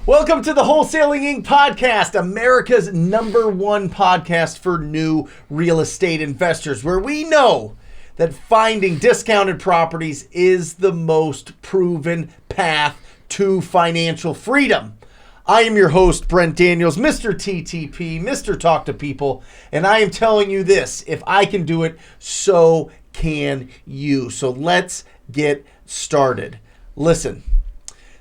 Welcome to the Wholesaling Inc. podcast, America's #1 podcast for new real estate investors, where we know that finding discounted properties is the most proven path to financial freedom. I am your host, Brent Daniels, Mr. TTP, Mr. Talk to People, and I am telling you this: if I can do it, so can you. So let's get started. Listen.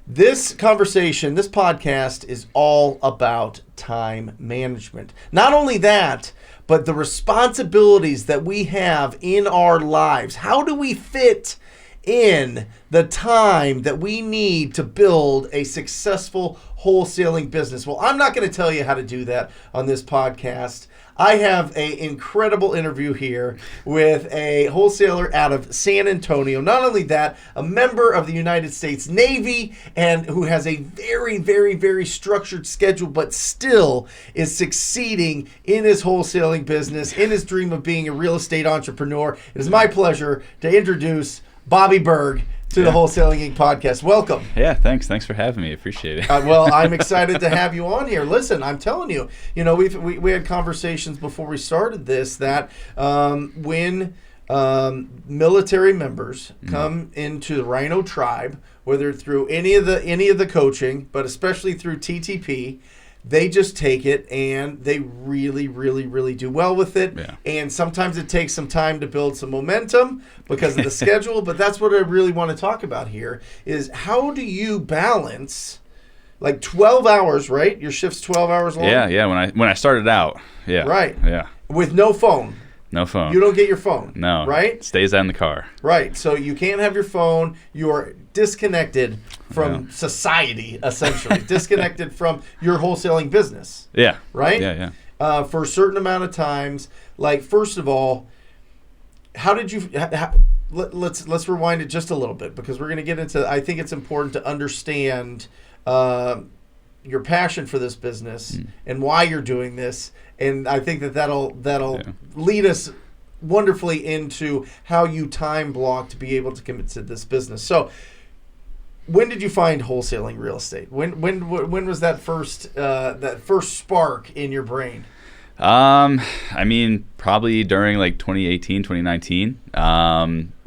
This conversation, this podcast is all about time management. Not only that, but the responsibilities that we have in our lives. How do we fit in the time that we need to build a successful wholesaling business? Well, I'm not going to tell you how to do that on this podcast. I have an incredible interview here with a wholesaler out of San Antonio. Not only that, a member of the United States Navy and who has a very, very, very structured schedule, but still is succeeding in his wholesaling business, in his dream of being a real estate entrepreneur. It is my pleasure to introduce Bobby Berg to the Wholesaling Inc. podcast. Welcome. Yeah, thanks. Thanks for having me. Appreciate it. Well, I'm excited to have you on here. Listen, I'm telling you, we had conversations before we started this that when military members come into the Rhino tribe, whether through any of the coaching, but especially through TTP, they just take it and they really, really, really do well with it. Yeah. And sometimes it takes some time to build some momentum because of the schedule. But that's what I really want to talk about here is how do you balance like 12 hours, right? Your shift's 12 hours long? Yeah. When I started out. Yeah. Right. Yeah. With no phone. No phone. You don't get your phone. No. Right? Stays out in the car. Right. So you can't have your phone. You are disconnected from society, essentially. Disconnected from your wholesaling business. Yeah. Right? Yeah. For a certain amount of times. Like, first of all, how did you... let's rewind it just a little bit because we're going to get into... I think it's important to understand your passion for this business and why you're doing this. And I think that'll lead us wonderfully into how you time block to be able to commit to this business. So, when did you find wholesaling real estate? When was that first spark in your brain? I mean, probably during like 2018, 2019.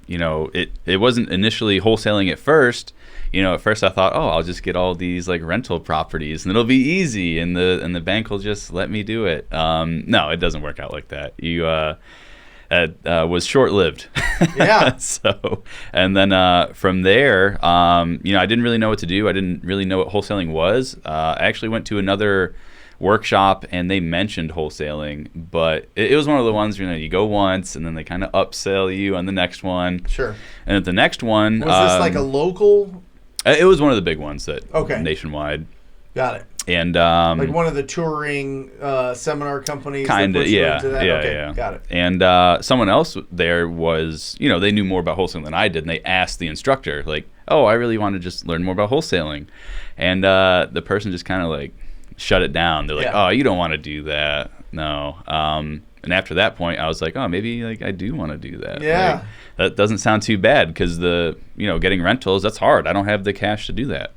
It wasn't initially wholesaling at first. At first I thought, I'll just get all these like rental properties and it'll be easy and the bank will just let me do it. No, it doesn't work out like that. Was short-lived. Yeah. And then from there, I didn't really know what to do. I didn't really know what wholesaling was. I actually went to another workshop and they mentioned wholesaling, but it was one of the ones you go once and then they kind of upsell you on the next one. Sure. And at the next one, was this like a local? It was one of the big ones that nationwide. Got it. And like one of the touring seminar companies. Kind of, yeah. Okay, got it. And someone else there was, they knew more about wholesaling than I did, and they asked the instructor, like, I really want to just learn more about wholesaling. And the person just kind of like shut it down. They're like, you don't want to do that. No. And after that point, I was like, maybe like I do want to do that. Yeah. Like, that doesn't sound too bad because getting rentals, that's hard. I don't have the cash to do that.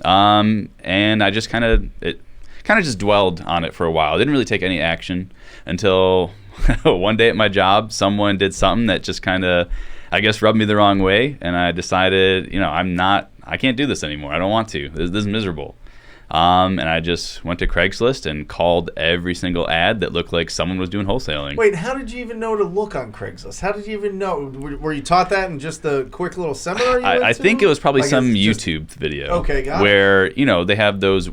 And I just kind of just dwelled on it for a while. I didn't really take any action until one day at my job, someone did something that just kind of, I guess, rubbed me the wrong way. And I decided, I can't do this anymore. I don't want to. This is miserable. And I just went to Craigslist and called every single ad that looked like someone was doing wholesaling. Wait, how did you even know to look on Craigslist? How did you even know? Were you taught that in just the quick little seminar you went to? I think it was probably some YouTube video. Okay, got it. Where, they have those,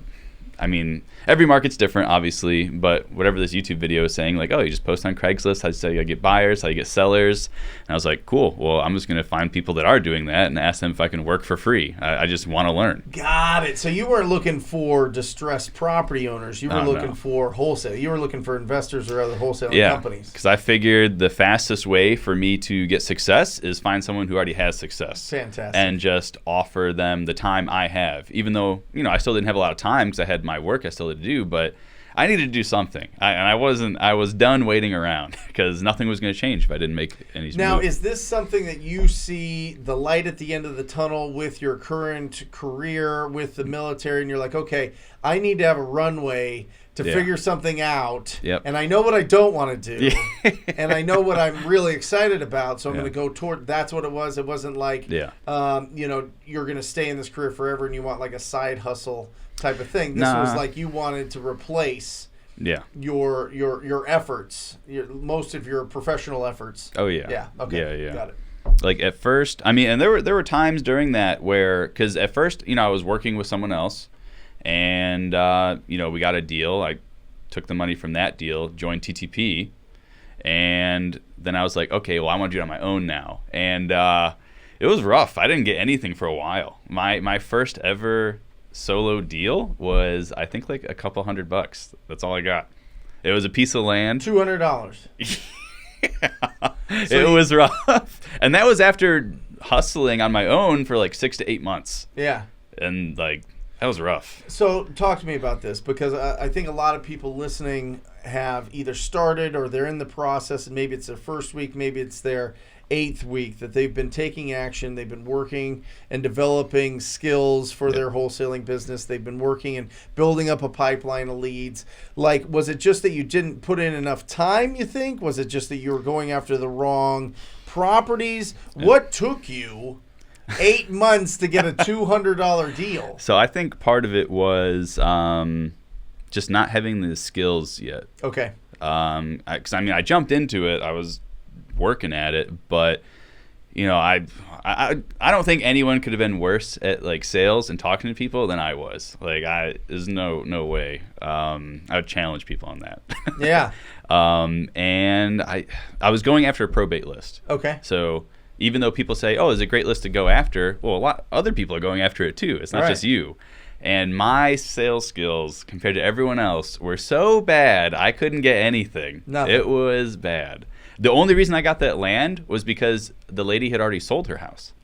every market's different, obviously, but whatever this YouTube video is saying, like, you just post on Craigslist, how you get buyers, how you get sellers. And I was like, cool, well, I'm just going to find people that are doing that and ask them if I can work for free. I just want to learn. Got it. So you weren't looking for distressed property owners. You were looking for wholesale. You were looking for investors or other wholesaling companies. Because I figured the fastest way for me to get success is find someone who already has success. Fantastic. And just offer them the time I have. Even though, I still didn't have a lot of time because I had my work I still had to do, but I needed to do something. I was done waiting around because nothing was going to change if I didn't make any Now, move. is this something that you see the light at the end of the tunnel with your current career with the military, and you're like, okay, I need to have a runway to figure something out, and I know what I don't want to do, and I know what I'm really excited about, so I'm going to go toward. That's what it was. It wasn't like, you're going to stay in this career forever, and you want like a side hustle type of thing. This was like you wanted to replace your efforts, most of your professional efforts. Oh yeah. Yeah. Okay. Yeah. Got it. Like at first, I mean, and there were times during that where, because at first, I was working with someone else, and we got a deal. I took the money from that deal, joined TTP, and then I was like, okay, well, I want to do it on my own now, and it was rough. I didn't get anything for a while. My first ever solo deal was, I think, like a couple $100. That's all I got. It was a piece of land. $200. It was rough, and that was after hustling on my own for like 6 to 8 months. Yeah, and like that was rough. So talk to me about this, because I think a lot of people listening have either started or they're in the process, and maybe it's their first week, maybe it's their 8th week that they've been taking action. They've been working and developing skills for their wholesaling business. They've been working and building up a pipeline of leads. Like, was it just that you didn't put in enough time, you think? Was it just that you were going after the wrong properties? What took you 8 months to get a $200 deal? So I think part of it was just not having the skills yet. Okay. Because I jumped into it. I was working at it, but I don't think anyone could have been worse at like sales and talking to people than I was. Like, there's no way. I would challenge people on that. Yeah. And I was going after a probate list. Okay. So even though people say, oh, it's a great list to go after, well, a lot other people are going after it too. It's not just you. And my sales skills compared to everyone else were so bad, I couldn't get anything. Nothing. It was bad. The only reason I got that land was because the lady had already sold her house.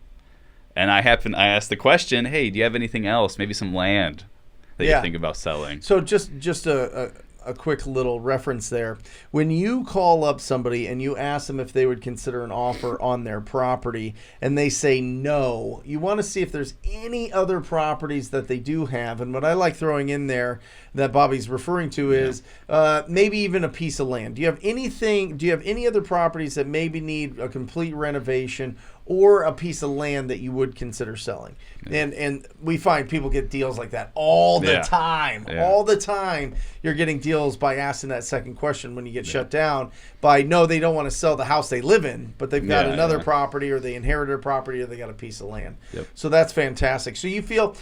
And I asked the question, hey, do you have anything else, maybe some land that you think about selling? So just a quick little reference there. When you call up somebody and you ask them if they would consider an offer on their property and they say no, you want to see if there's any other properties that they do have. And what I like throwing in there that Bobby's referring to is maybe even a piece of land. Do you have any other properties that maybe need a complete renovation or a piece of land that you would consider selling? And we find people get deals like that all the time. All the time you're getting deals by asking that second question when you get shut down by, no, they don't want to sell the house they live in, but they've got another property, or they inherited a property, or they got a piece of land. So that's fantastic. So do you feel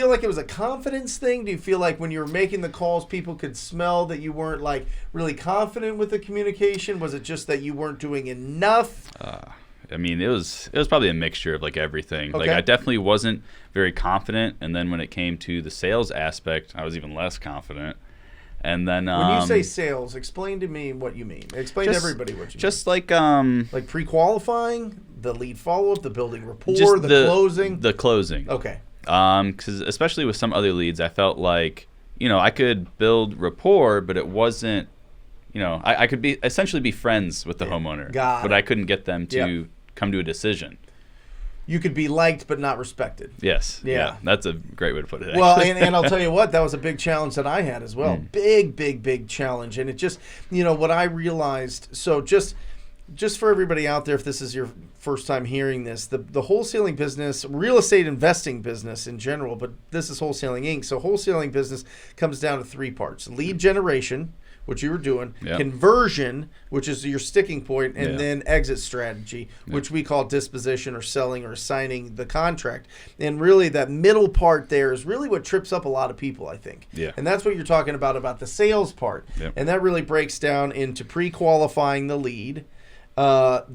like it was a confidence thing? Do you feel like when you were making the calls, people could smell that you weren't like really confident with the communication? Was it just that you weren't doing enough? I mean, it was probably a mixture of like everything. Okay. Like, I definitely wasn't very confident, and then when it came to the sales aspect, I was even less confident. And then when you say sales, explain to me what you mean. Explain to everybody what you mean. Just like pre-qualifying, the lead follow-up, the building rapport, the closing. The closing. Okay. Because especially with some other leads, I felt like I could build rapport, but it wasn't. I could essentially be friends with the homeowner, but I couldn't get them to come to a decision. You could be liked but not respected. Yes. Yeah. That's a great way to put it. Well, and I'll tell you what, that was a big challenge that I had as well. Big challenge. And it just, what I realized, so just for everybody out there, if this is your first time hearing this, the wholesaling business, real estate investing business in general, but this is Wholesaling Inc. So wholesaling business comes down to 3 parts. Lead generation, which you were doing, conversion, which is your sticking point, and then exit strategy, which we call disposition or selling or signing the contract. And really that middle part there is really what trips up a lot of people, I think. Yeah. And that's what you're talking about the sales part. Yep. And that really breaks down into pre-qualifying the lead,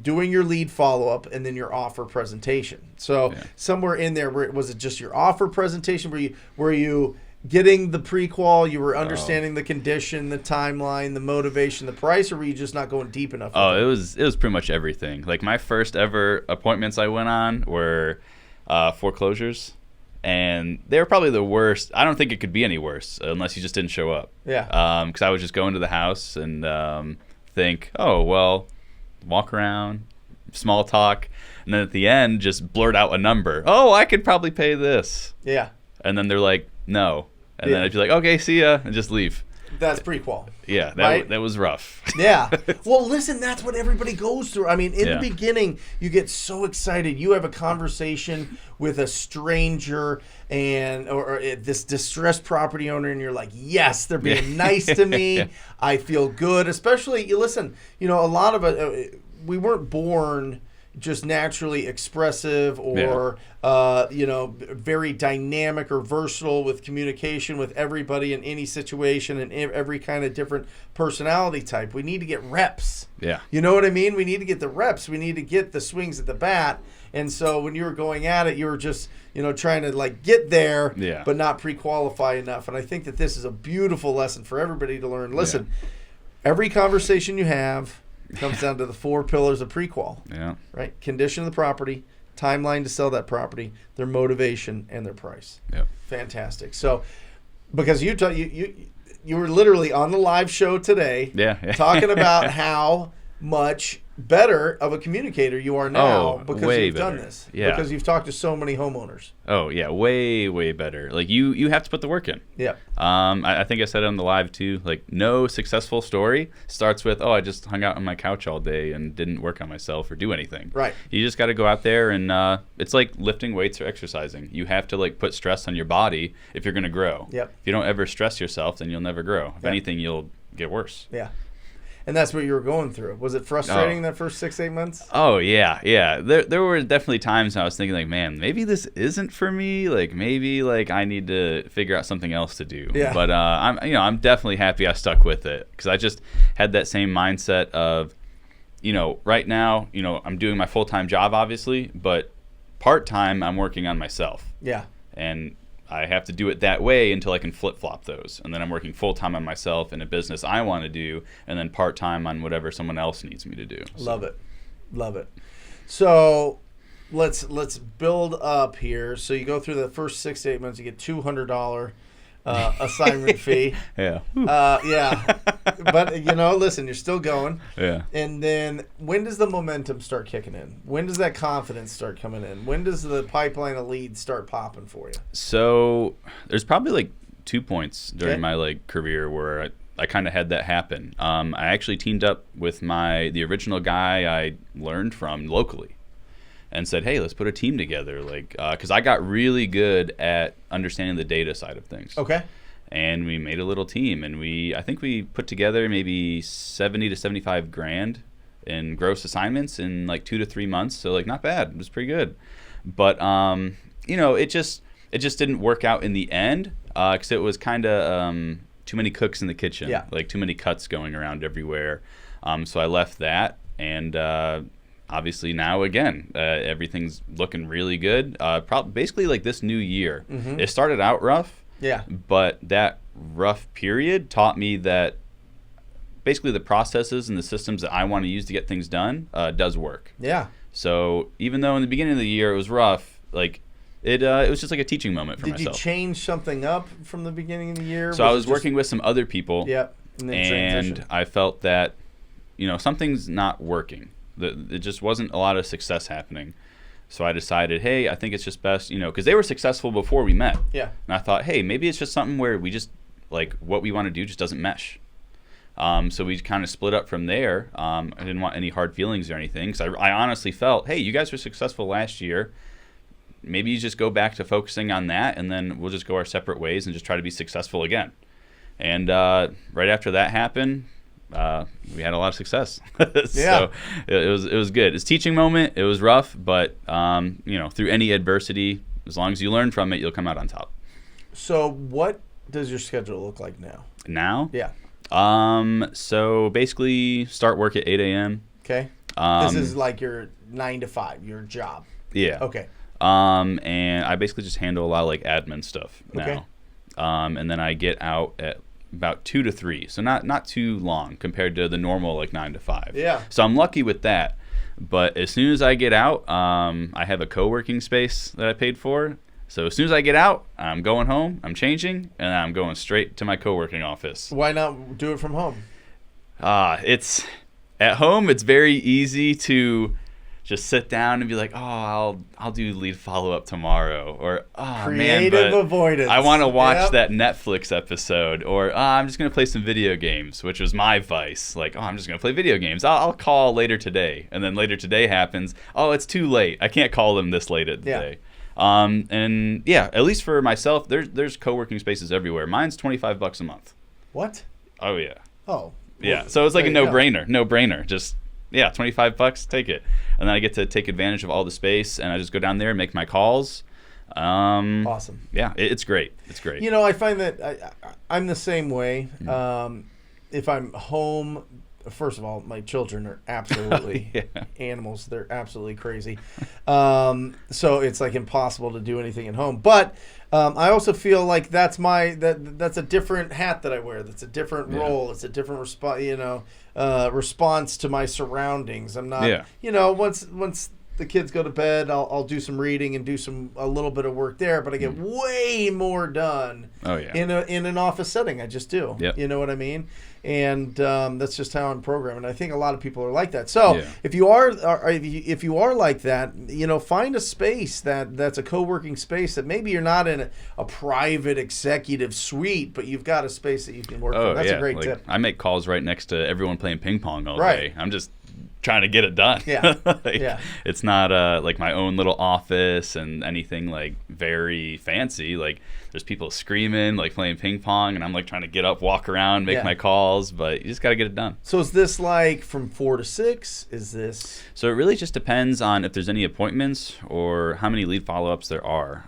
doing your lead follow-up, and then your offer presentation. So somewhere in there, was it just your offer presentation? Were you getting the pre-qual, you were understanding the condition, the timeline, the motivation, the price, or were you just not going deep enough? It was pretty much everything. Like, my first ever appointments I went on were foreclosures, And they were probably the worst. I don't think it could be any worse unless you just didn't show up. Yeah. Because I would just go into the house and think, oh, well, walk around, small talk, and then at the end just blurt out a number. Oh, I could probably pay this. Yeah. And then they're like, no. And then I'd be like, okay, see ya, and just leave. That's prequel. Yeah, that was rough. Yeah. Well, listen, that's what everybody goes through. I mean, in the beginning, you get so excited. You have a conversation with a stranger or this distressed property owner, and you're like, yes, they're being nice to me. Yeah. I feel good. Especially, listen, a lot of it, we weren't born just naturally expressive or very dynamic or versatile with communication with everybody in any situation and every kind of different personality type. We need to get reps. Yeah. You know what I mean? We need to get the reps. We need to get the swings at the bat. And so when you were going at it, you were just, trying to like get there, but not pre-qualify enough. And I think that this is a beautiful lesson for everybody to learn. Listen, every conversation you have comes down to the 4 pillars of pre-qual. Yeah. Right? Condition of the property, timeline to sell that property, their motivation, and their price. Yep. Fantastic. So, because you were literally on the live show today, talking about how much better of a communicator you are now because you've done this. Yeah. Because you've talked to so many homeowners. Oh yeah, way, way better. Like you have to put the work in. Yeah. I think I said it on the live too. Like no successful story starts with, I just hung out on my couch all day and didn't work on myself or do anything. Right. You just got to go out there and it's like lifting weights or exercising. You have to like put stress on your body if you're going to grow. Yep. If you don't ever stress yourself, then you'll never grow. If anything, you'll get worse. Yeah. And that's what you were going through. Was it frustrating that first 6-8 months? Oh, yeah. There were definitely times I was thinking, like, man, maybe this isn't for me. Like, maybe, like, I need to figure out something else to do. Yeah. But I'm definitely happy I stuck with it because I just had that same mindset of, right now, I'm doing my full-time job, obviously, but part-time I'm working on myself. Yeah. And I have to do it that way until I can flip-flop those. And then I'm working full-time on myself in a business I want to do, and then part-time on whatever someone else needs me to do. So. Love it. So let's build up here. So you go through the first 6 to 8 months, you get $200 assignment fee. Yeah. But, listen, you're still going. Yeah. And then when does the momentum start kicking in? When does that confidence start coming in? When does the pipeline of leads start popping for you? So there's probably like 2 points during my like career where I kind of had that happen. I actually teamed up with the original guy I learned from locally. And said, hey, let's put a team together, because I got really good at understanding the data side of things. Okay. And we made a little team, and I think we put together maybe 70 to 75 grand in gross assignments in like 2 to 3 months. So like not bad, it was pretty good. But it just didn't work out in the end because it was kind of too many cooks in the kitchen, like too many cuts going around everywhere. So I left that and. Obviously now again everything's looking really good. Basically like this new year, it started out rough. Yeah. But that rough period taught me that basically the processes and the systems that I want to use to get things done does work. Yeah. So even though in the beginning of the year it was rough, like it was just like a teaching moment for myself. Did you change something up from the beginning of the year? So I was working with some other people. Yep. And I felt that something's not working. It just wasn't a lot of success happening. So I decided, hey, I think it's just best, because they were successful before we met. Yeah. And I thought, hey, maybe it's just something where we just, like, what we want to do just doesn't mesh. So we kind of split up from there. I didn't want any hard feelings or anything because I honestly felt, hey, you guys were successful last year. Maybe you just go back to focusing on that, and then we'll just go our separate ways and just try to be successful again. And right after that happened, we had a lot of success. So it was good. It's a teaching moment. It was rough, but through any adversity, as long as you learn from it, you'll come out on top. So what does your schedule look like now? Now? Yeah. So basically start work at 8 a.m. Okay. This is like your 9 to 5, your job. Yeah. Okay. And I basically just handle a lot of like admin stuff now. Okay. And then I get out at about 2 to 3, so not too long compared to the normal like 9 to 5. Yeah. So I'm lucky with that. But as soon as I get out, I have a co-working space that I paid for, So as soon as I get out, I'm going home, I'm changing, and I'm going straight to my co-working office. Why not do it from home? It's at home. It's very easy to just sit down and be like, oh, I'll do lead follow-up tomorrow, or creative avoidance. I want to watch that Netflix episode, or I'm just gonna play some video games, which was my vice. Like, I'm just gonna play video games. I'll call later today, and then later today happens. Oh, it's too late. I can't call them this late at the day. And yeah, at least for myself, there's co-working spaces everywhere. Mine's $25 a month. What? Oh yeah. Oh. Yeah. So it's like a no-brainer. Just $25, take it. And then I get to take advantage of all the space, and I just go down there and make my calls. Awesome. Yeah, it's great. It's great. You know, I find that I'm the same way. If I'm home, first of all, my children are absolutely animals. They're absolutely crazy. So it's like impossible to do anything at home. But I also feel like that's a different hat that I wear. That's a different role. It's a different response to my surroundings. I'm not, once the kids go to bed, I'll do some reading and do a little bit of work there, but I get way more done in an office setting. I just do. Yep. You know what I mean? And that's just how I'm programmed. And I think a lot of people are like that. So if you are like that, find a space that's a co-working space that maybe you're not in a private executive suite, but you've got a space that you can work from. That's a great tip. I make calls right next to everyone playing ping pong all day. I'm just trying to get it done. It's not like my own little office and anything like very fancy. Like there's people screaming, like playing ping pong, and I'm like trying to get up, walk around, make my calls, but you just got to get it done. So is this like from 4 to 6? Is this? So it really just depends on if there's any appointments or how many lead follow-ups there are.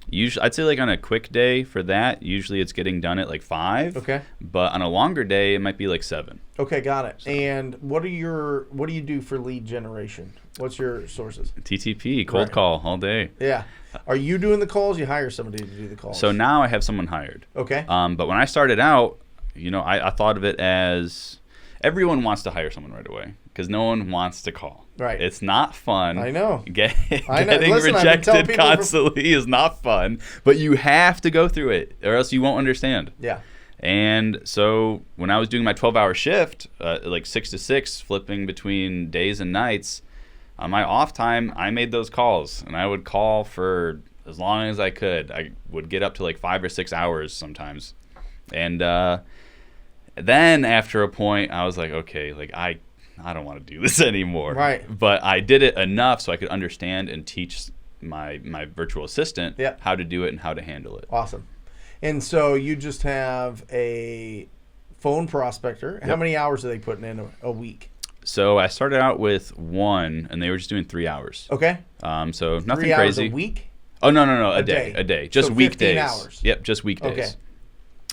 Usually, I'd say like on a quick day for that, usually it's getting done at like 5. Okay. But on a longer day, it might be like 7. Okay, got it. So. And what do you do for lead generation? What's your sources? TTP, cold call all day. Yeah. Are you doing the calls? You hire somebody to do the calls? So now I have someone hired. Okay. But when I started out, I thought of it as everyone wants to hire someone right away because no one wants to call. Right. It's not fun. I know. Getting rejected constantly is not fun, but you have to go through it or else you won't understand. Yeah. And so when I was doing my 12-hour shift, like 6 to 6, flipping between days and nights, on my off time, I made those calls, and I would call for as long as I could. I would get up to like 5 or 6 hours sometimes. And then after a point, I was like, okay, like I don't want to do this anymore. Right. But I did it enough so I could understand and teach my virtual assistant how to do it and how to handle it. Awesome. And so you just have a phone prospector. How many hours are they putting in a week? So I started out with 1, and they were just doing 3 hours. Okay. So nothing 3 hours crazy. A week? Oh no, a day. Just so weekdays. 15 hours. Yep, just weekdays. Okay.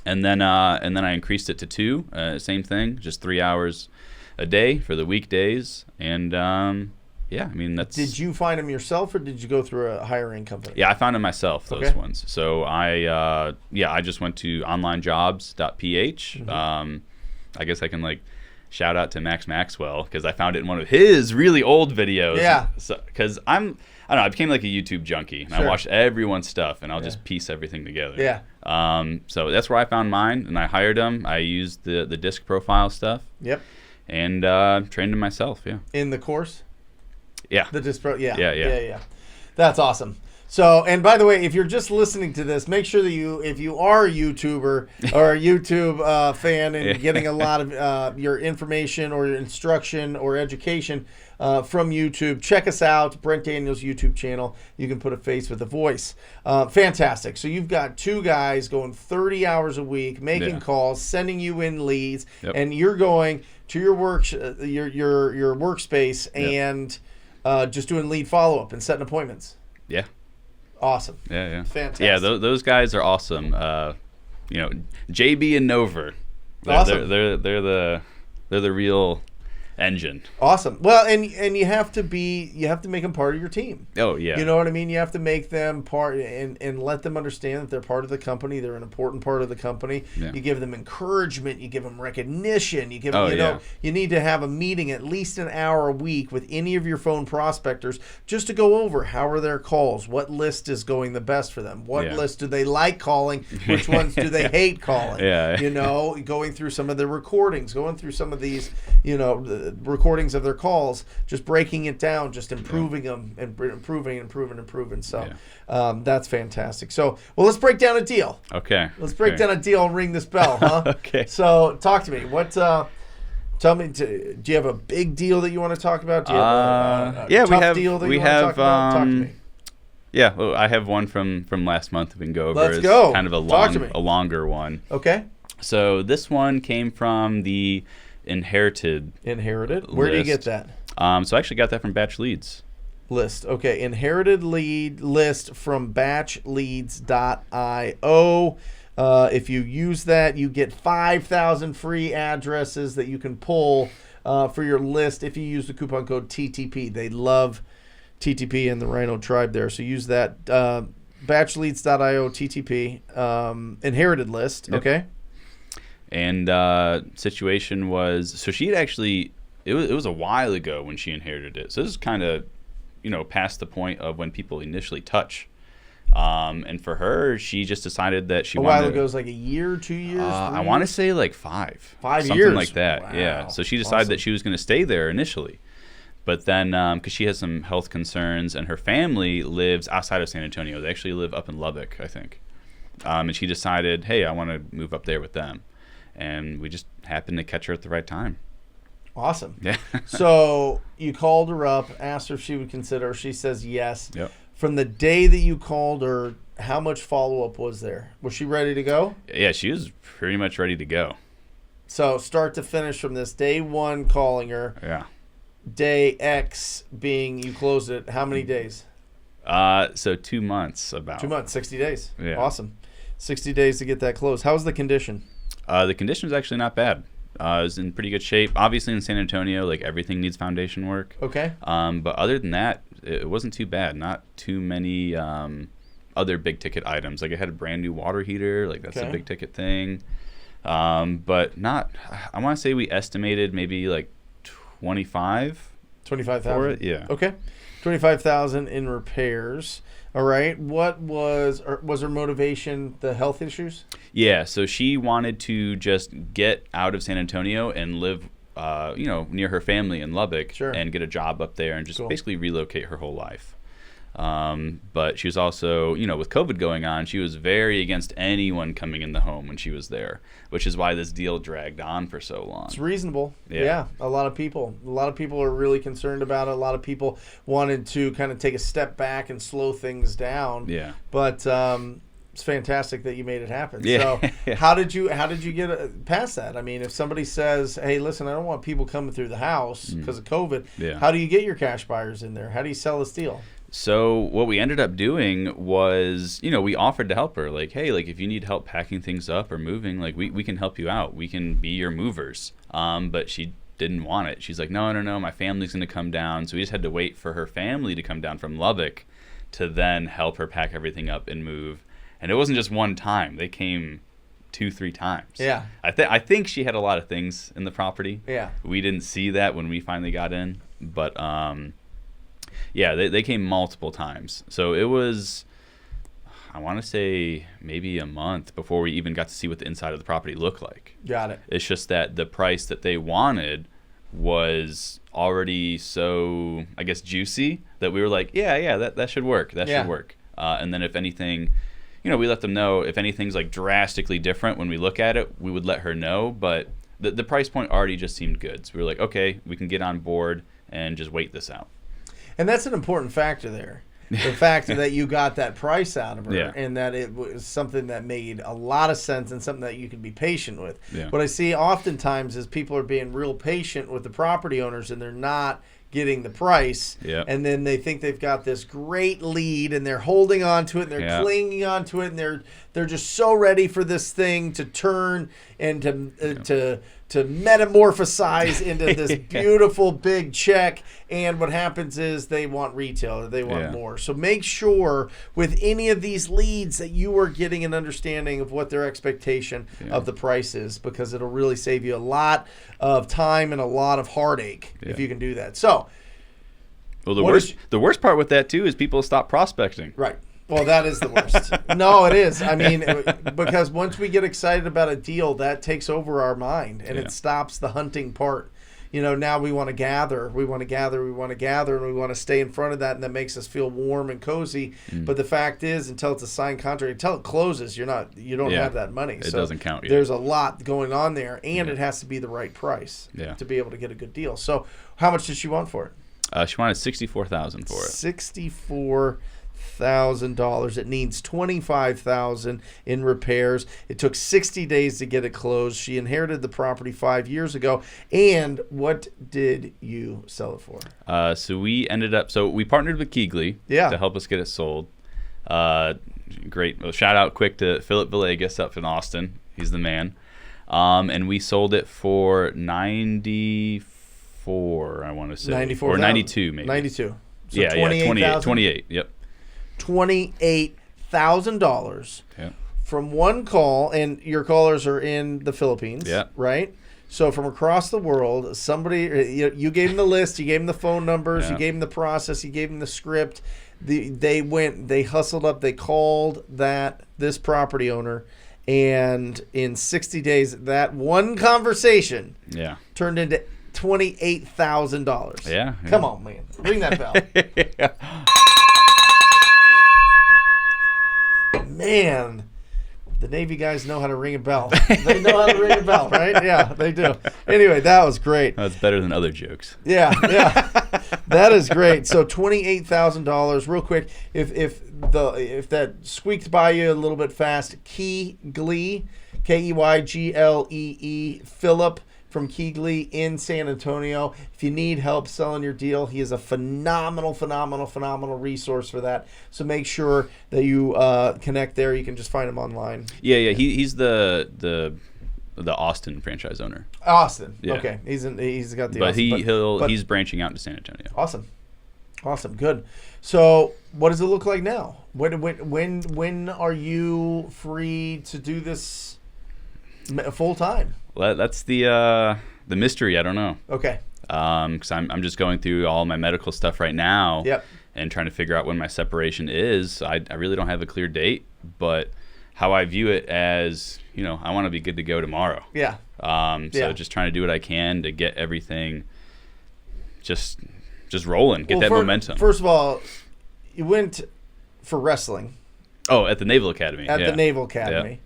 And then I increased it to 2. Same thing, just 3 hours a day for the weekdays. And I mean that's. Did you find them yourself, or did you go through a hiring company? Yeah, I found them myself. Those ones. So I just went to onlinejobs.ph. I guess I can like shout out to Max Maxwell because I found it in one of his really old videos. Yeah. Because I don't know, I became like a YouTube junkie. And I watched everyone's stuff, and I'll just piece everything together. Yeah. So that's where I found mine, and I hired them. I used the disc profile stuff. Yep. And trained them myself. Yeah. In the course. Yeah. The disc pro. Yeah. Yeah. That's awesome. So, and by the way, if you're just listening to this, make sure that if you are a YouTuber or a YouTube fan and getting a lot of your information or your instruction or education from YouTube, check us out, Brent Daniels YouTube channel. You can put a face with a voice. Fantastic. So you've got 2 guys going 30 hours a week, making calls, sending you in leads, and you're going to your your workspace and just doing lead follow-up and setting appointments. Yeah. Awesome. Yeah. Fantastic. Yeah, those guys are awesome. JB and Nover. Awesome. They're the real engine. Awesome. Well, and you have to make them part of your team. Oh yeah. You know what I mean? You have to make them part and let them understand that they're part of the company. They're an important part of the company. Yeah. You give them encouragement. You give them recognition. You give them, you need to have a meeting at least an hour a week with any of your phone prospectors just to go over how are their calls, what list is going the best for them, what list do they like calling, which ones do they hate calling. Yeah. You know, going through some of the recordings, going through some of these, the recordings of their calls, just breaking it down, just improving them and improving. So that's fantastic. So, well, let's break down a deal. Okay. Let's break down a deal and ring this bell, huh? Okay. So talk to me. Tell me, do you have a big deal that you want to talk about? Do you have a tough deal that you want to talk about? Talk to me. Yeah, well, I have one from last month we can go over. Let's go. Kind of a longer one. Okay. So this one came from the Inherited. Where do you get that? So I actually got that from Batch Leads. List. Okay. Inherited lead list from batchleads.io. If you use that, you get 5,000 free addresses that you can pull for your list if you use the coupon code TTP. They love TTP and the Rhino tribe there. So use that batchleads.io TTP inherited list. Yep. Okay. And situation was, so she had actually, it was a while ago when she inherited it. So this is kind of, past the point of when people initially touch. And for her, she just decided that she wanted. A while ago is like a year, 2 years? I want to say like 5. 5 something years. Something like that, Wow. yeah. So she decided that she was going to stay there initially. But then, because she has some health concerns and her family lives outside of San Antonio. They actually live up in Lubbock, I think. And she decided, hey, I want to move up there with them. And we just happened to catch her at the right time. Awesome. Yeah. So you called her up, asked her if she would consider. She says yes. Yep. From the day that you called her, how much follow-up was there? Was she ready to go? Yeah, she was pretty much ready to go. So start to finish from this day one calling her. Yeah. Day X being you closed it. How many days? So 2 months about. 2 months, 60 days. Yeah. Awesome. 60 days to get that closed. How's the condition? The condition was actually not bad. It was in pretty good shape. Obviously in San Antonio, like everything needs foundation work. Okay. But other than that, it wasn't too bad. Not too many other big ticket items. Like I had a brand new water heater. Like that's a big ticket thing. But not. I want to say we estimated maybe like 25,000 for it. Yeah. Okay. 25,000 in repairs. All right. What was her motivation? The health issues? Yeah. So she wanted to just get out of San Antonio and live, near her family in Lubbock, and get a job up there and just basically relocate her whole life. But she was also, with COVID going on, she was very against anyone coming in the home when she was there, which is why this deal dragged on for so long. It's reasonable. Yeah. A lot of people are really concerned about it. A lot of people wanted to kind of take a step back and slow things down. Yeah. But it's fantastic that you made it happen. Yeah. So how did you get past that? I mean, if somebody says, hey, listen, I don't want people coming through the house because of COVID, how do you get your cash buyers in there? How do you sell this deal? So what we ended up doing was, we offered to help her. Like, hey, like if you need help packing things up or moving, like we can help you out. We can be your movers. But she didn't want it. She's like, no, my family's going to come down. So we just had to wait for her family to come down from Lubbock to then help her pack everything up and move. And it wasn't just one time. They came 2-3 times. Yeah. I think she had a lot of things in the property. Yeah. We didn't see that when we finally got in. But, yeah, they came multiple times. So it was, I want to say, maybe a month before we even got to see what the inside of the property looked like. Got it. It's just that the price that they wanted was already so, I guess, juicy that we were like, yeah, that should work. That should work. And then if anything, we let them know if anything's like drastically different when we look at it, we would let her know. But the price point already just seemed good. So we were like, okay, we can get on board and just wait this out. And that's an important factor there. The fact that you got that price out of her and that it was something that made a lot of sense and something that you can be patient with. Yeah. What I see oftentimes is people are being real patient with the property owners and they're not getting the price. Yeah. And then they think they've got this great lead and they're holding on to it and they're clinging on to it and they're just so ready for this thing to turn and to metamorphosize into this beautiful big check. And what happens is they want retail, or they want more. So make sure with any of these leads that you are getting an understanding of what their expectation of the price is, because it'll really save you a lot of time and a lot of heartache if you can do that. So, well, the worst part with that too is people stop prospecting. Right. Well, that is the worst. No, it is. I mean, because once we get excited about a deal, that takes over our mind, and it stops the hunting part. Now we want to gather, and we want to stay in front of that, and that makes us feel warm and cozy. But the fact is, until it's a signed contract, until it closes, you don't have that money. It doesn't count yet. There's a lot going on there, and it has to be the right price to be able to get a good deal. So, how much did she want for it? She wanted $64,000 for it. $64,000. It needs $25,000 in repairs. It took 60 days to get it closed. She inherited the property 5 years ago. And what did you sell it for? So we partnered with Keegley to help us get it sold. Great. Well, shout out quick to Philip Villegas up in Austin. He's the man. And we sold it for 94, I want to say. 94, or 92 maybe. 92. So yeah, 28. Yep. $28,000 from one call, and your callers are in the Philippines, right? So from across the world, somebody, you gave them the list, you gave them the phone numbers, you gave them the process, you gave them the script. They hustled up, they called this property owner, and in 60 days, that one conversation turned into $28,000. Yeah. Come on, man. Ring that bell. Man, the Navy guys know how to ring a bell. They know how to ring a bell, right? Yeah, they do. Anyway, that was great. That's better than other jokes. Yeah. That is great. So $28,000, real quick. If that squeaked by you a little bit fast, Keyglee, Keyglee, Philip from Keegley in San Antonio. If you need help selling your deal, he is a phenomenal resource for that. So make sure that you connect there. You can just find him online. Yeah. He's the Austin franchise owner. Austin. Yeah. Okay. He's got the. But he's branching out to San Antonio. Awesome. Good. So what does it look like now? When are you free to do this full time? Well, that's the mystery. I don't know. Okay. Because I'm just going through all my medical stuff right now. Yep. And trying to figure out when my separation is. I really don't have a clear date, but how I view it as, I want to be good to go tomorrow. Yeah. So just trying to do what I can to get everything just rolling, get that momentum. First of all, you went for wrestling. Oh, at the Naval Academy. The Naval Academy. Yeah.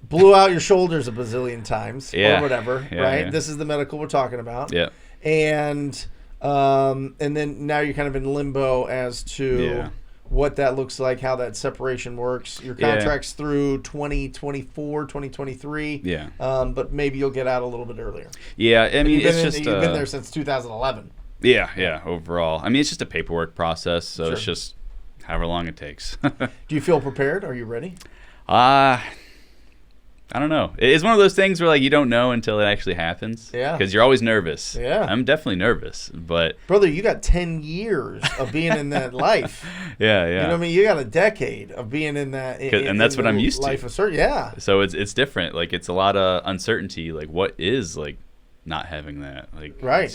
Blew out your shoulders a bazillion times or whatever, right? Yeah. This is the medical we're talking about. Yeah. And then now you're kind of in limbo as to what that looks like, how that separation works. Your contract's through 2024, 2023. Yeah. But maybe you'll get out a little bit earlier. Yeah, I mean, you've been there since 2011. Yeah, overall. I mean, it's just a paperwork process, so it's just however long it takes. Do you feel prepared? Are you ready? I don't know. It's one of those things where you don't know until it actually happens. Yeah. Because you're always nervous. Yeah. I'm definitely nervous, but brother, you got 10 years of being in that life. Yeah. You know what I mean? You got a decade of being in that. And that's what I'm used to. Life of certain. Yeah. So it's different. It's a lot of uncertainty. What is not having that? Right.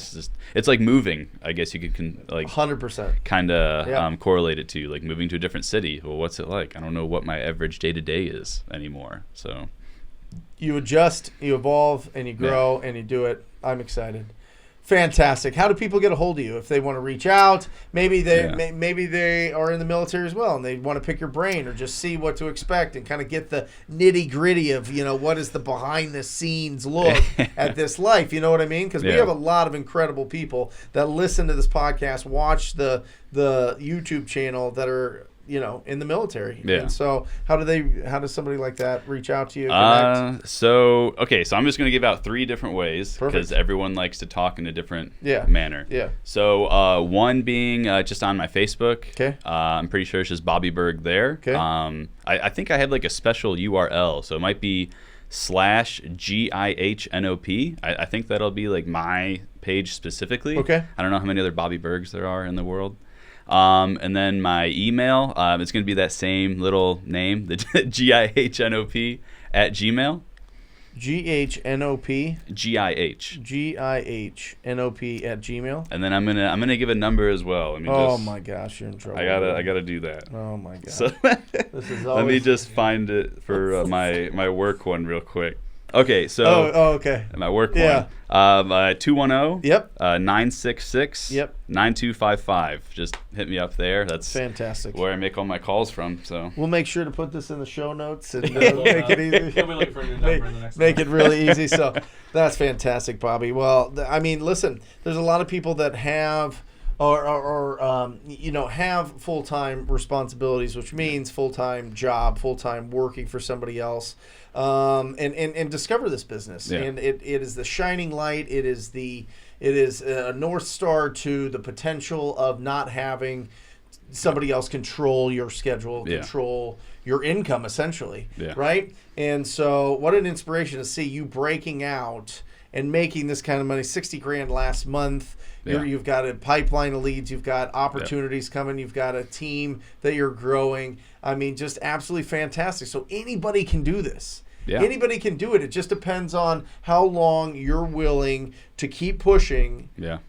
It's like moving. I guess you could 100% kind of correlate it to moving to a different city. Well, what's it like? I don't know what my average day to day is anymore. So. You adjust, you evolve, and you grow, and you do it. I'm excited. Fantastic. How do people get a hold of you if they want to reach out? Maybe they are in the military as well, and they want to pick your brain or just see what to expect and kind of get the nitty gritty of what is the behind the scenes look at this life. You know what I mean? Because we have a lot of incredible people that listen to this podcast, watch the YouTube channel that are in the military. Yeah. And so how does somebody like that reach out to you? Connect? So I'm just going to give out 3 different ways because everyone likes to talk in a different manner. Yeah. So one being just on my Facebook. Okay. I'm pretty sure it's just Bobby Berg there. Okay. I think I have a special URL, so it might be /GIHNOP. I think that'll be like my page specifically. Okay. I don't know how many other Bobby Bergs there are in the world. And then my email, it's going to be that same little name, the GIHNOP @Gmail. GHNOP. GIH. GIHNOP @Gmail. And then I'm gonna give a number as well. Let me my gosh, you're in trouble. I gotta do that. Oh my god. So This is let me just find it for my work one real quick. Okay, so okay. my work Yeah. one. 210. Yep. 966. Yep. 9255. Just hit me up there. That's Fantastic. where I make all my calls from. So We'll make sure to put this in the show notes and make it easy. He'll be looking for a new number in the next Make one. it really easy. So that's fantastic, Bobby. Well, I mean, listen, there's a lot of people that have have full-time responsibilities, which means full-time job, full-time working for somebody else, and discover this business. Yeah. And it is the shining light. It is a North Star to the potential of not having somebody else control your schedule, Yeah. control your income, essentially, Yeah. right? And so what an inspiration to see you breaking out and making this kind of money. 60 grand last month. Yeah. You've got a pipeline of leads. You've got opportunities coming. You've got a team that you're growing. I mean, just absolutely fantastic. So anybody can do this. Yeah. Anybody can do it. It just depends on how long you're willing to keep pushing yeah.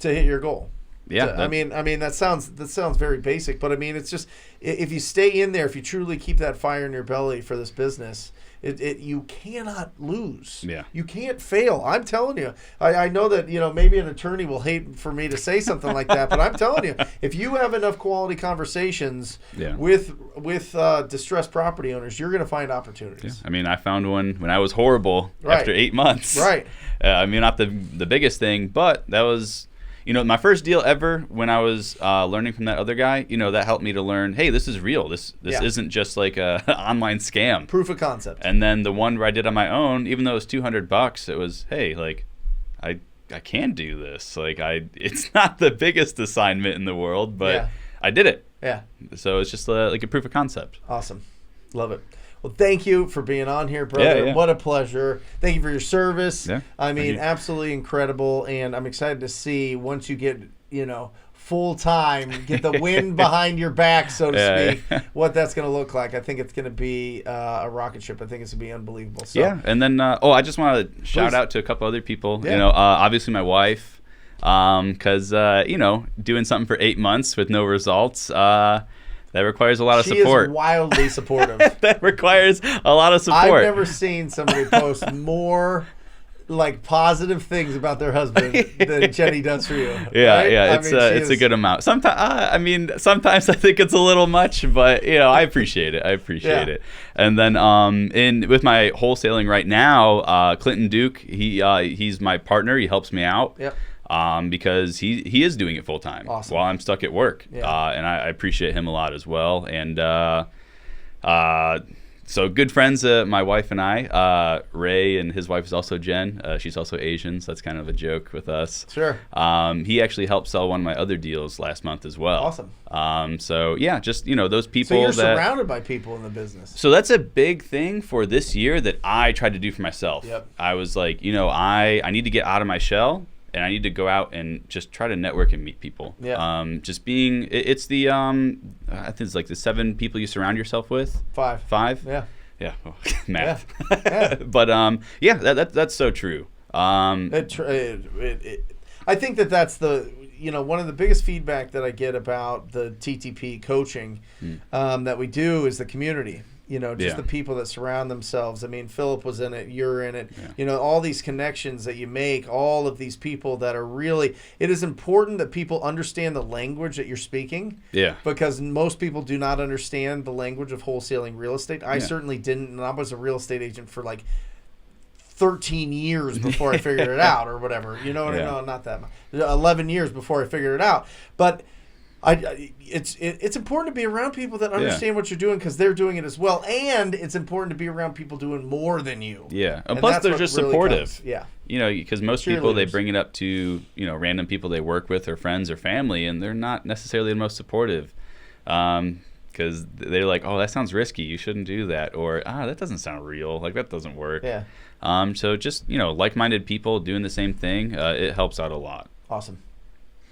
to hit your goal. Yeah. I mean that sounds very basic, but I mean it's just if you stay in there, if you truly keep that fire in your belly for this business, you cannot lose. Yeah. You can't fail. I'm telling you. I know that maybe an attorney will hate for me to say something like that, but I'm telling you, if you have enough quality conversations Yeah. with distressed property owners, you're going to find opportunities. I mean, I found one when I was horrible Right. after 8 months. Right. I mean, not the biggest thing, but that was, my first deal ever when I was learning from that other guy, that helped me to learn, hey, this is real. This Yeah. isn't just like a online scam. Proof of concept. And then the one where I did on my own, even though it was $200, it was, hey, like, I can do this. Like, it's not the biggest assignment in the world, but Yeah. I did it. Yeah. So it's just like a proof of concept. Awesome. Love it. Well, thank you for being on here, brother. Yeah. What a pleasure. Thank you for your service. Yeah, I mean, thank you. absolutely incredible. And I'm excited to see once you get, full time, get the wind behind your back, so to Yeah, speak, yeah. what that's going to look like. I think it's going to be a rocket ship. I think it's going to be unbelievable. So, Yeah, and then I just want to shout Please. out to a couple other people. Yeah. Obviously my wife, because doing something for 8 months with no results, that requires a lot of she support. is wildly supportive. That requires a lot of I've support. never seen somebody post more like positive things about their husband than Jenny does for you. Yeah, right? yeah, I it's mean, she it's a is- good amount. Sometimes I think it's a little much, but I appreciate it. Yeah. it. And then with my wholesaling right now, Clinton Duke, he's my partner. He helps me out. Yep. Because he is doing it full time Awesome. while I'm stuck at work. Yeah. And I appreciate him a lot as well. And so good friends, my wife and I, Ray and his wife is also Jen. She's also Asian, so that's kind of a joke with us. Sure. He actually helped sell one of my other deals last month as well. Awesome. So yeah, just those people So you're that. surrounded by people in the business. So that's a big thing for this year that I tried to do for myself. Yep. I was like, I need to get out of my shell. And I need to go out and just try to network and meet people. Yeah. Just being, it's the, I think it's like the 7 people you surround yourself with. 5. 5? Yeah. Yeah. Math. Yeah. But that's so true. I think that's the one of the biggest feedback that I get about the TTP coaching that we do is the community. Yeah. The people that surround themselves. I mean, Philip was in it, you're in it. Yeah. All these connections that you make, all of these people that are really, it is important that people understand the language that you're speaking. Yeah. Because most people do not understand the language of wholesaling real estate. I certainly didn't, and I was a real estate agent for like 13 years before I figured it out or whatever. You know what I Yeah. know? Not that much. 11 years before I figured it out. But it's important to be around people that understand what you're doing because they're doing it as well. And it's important to be around people doing more than you. Yeah. And And plus that's they're what just really supportive. counts. Yeah. Because most people, they Cheerleaders. bring it up to, random people they work with or friends or family, and they're not necessarily the most supportive. Because because they're like, oh, that sounds risky. You shouldn't do that. Or, that doesn't sound real. Like, that doesn't work. Yeah. So just, like-minded people doing the same thing, it helps out a lot. Awesome.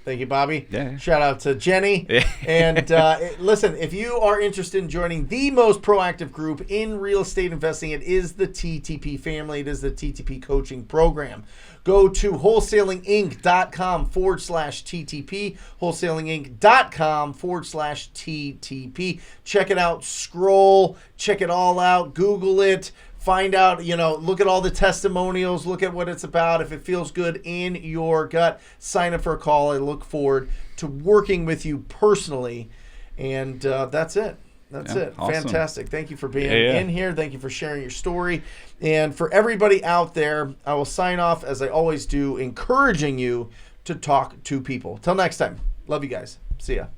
Thank you, Bobby. Yeah. Shout out to Jenny. And listen, if you are interested in joining the most proactive group in real estate investing, it is the TTP family. It is the TTP coaching program. Go to wholesalinginc.com/TTP, wholesalinginc.com/TTP. Check it out. Scroll. Check it all out. Google it. Find out, look at all the testimonials, look at what it's about. If it feels good in your gut, sign up for a call. I look forward to working with you personally. And that's it. That's it. Awesome. Fantastic. Thank you for being in here. Thank you for sharing your story. And for everybody out there, I will sign off, as I always do, encouraging you to talk to people. Till next time. Love you guys. See ya.